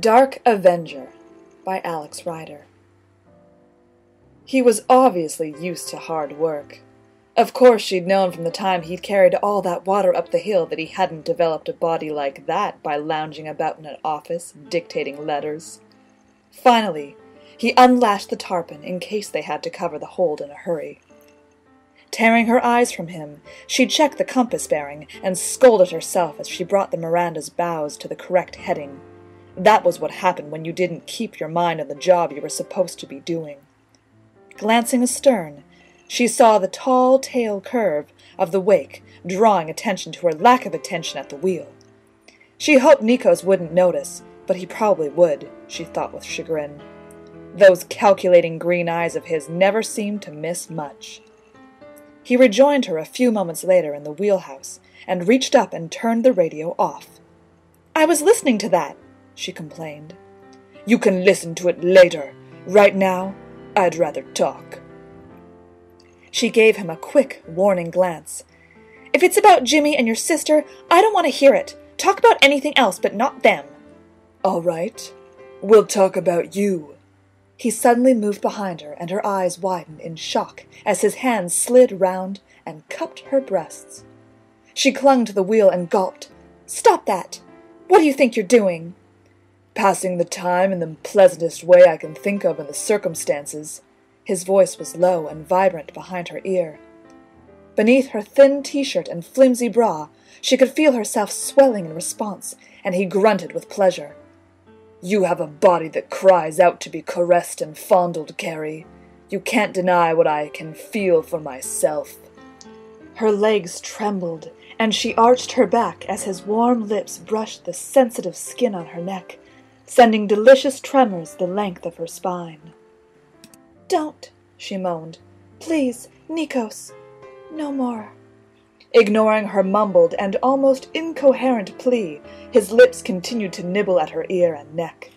Dark Avenger by Alex Ryder. He was obviously used to hard work. Of course she'd known from the time he'd carried all that water up the hill that he hadn't developed a body like that by lounging about in an office, dictating letters. Finally, he unlashed the tarpaulin in case they had to cover the hold in a hurry. Tearing her eyes from him, she checked the compass bearing and scolded herself as she brought the Miranda's bows to the correct heading. That was what happened when you didn't keep your mind on the job you were supposed to be doing. Glancing astern, she saw the tall tail curve of the wake, drawing attention to her lack of attention at the wheel. She hoped Nikos wouldn't notice, but he probably would, she thought with chagrin. Those calculating green eyes of his never seemed to miss much. He rejoined her a few moments later in the wheelhouse, and reached up and turned the radio off. "I was listening to that," she complained. "You can listen to it later. Right now, I'd rather talk." She gave him a quick, warning glance. "If it's about Jimmy and your sister, I don't want to hear it. Talk about anything else, but not them." "All right. We'll talk about you." He suddenly moved behind her, and her eyes widened in shock as his hands slid round and cupped her breasts. She clung to the wheel and gulped. "Stop that! What do you think you're doing?" "Passing the time in the pleasantest way I can think of in the circumstances." His voice was low and vibrant behind her ear. Beneath her thin t-shirt and flimsy bra, she could feel herself swelling in response, and he grunted with pleasure. "You have a body that cries out to be caressed and fondled, Carrie. You can't deny what I can feel for myself." Her legs trembled, and she arched her back as his warm lips brushed the sensitive skin on her neck, sending delicious tremors the length of her spine. "Don't," she moaned. "Please, Nikos, no more." Ignoring her mumbled and almost incoherent plea, his lips continued to nibble at her ear and neck.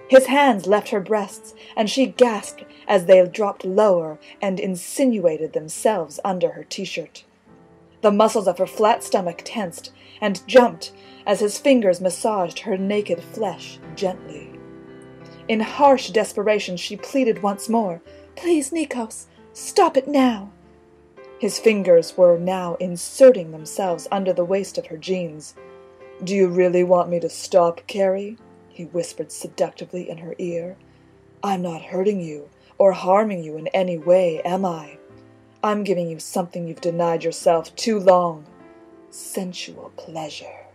His hands left her breasts, and she gasped as they dropped lower and insinuated themselves under her t-shirt. The muscles of her flat stomach tensed and jumped as his fingers massaged her naked flesh gently. In harsh desperation she pleaded once more, "Please, Nikos, stop it now." His fingers were now inserting themselves under the waist of her jeans. "Do you really want me to stop, Carrie?" he whispered seductively in her ear. "I'm not hurting you or harming you in any way, am I? I'm giving you something you've denied yourself too long. Sensual pleasure."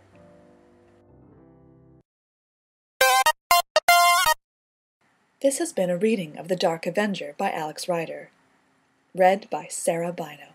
This has been a reading of The Dark Avenger by Alex Ryder. Read by Sara Bynoe.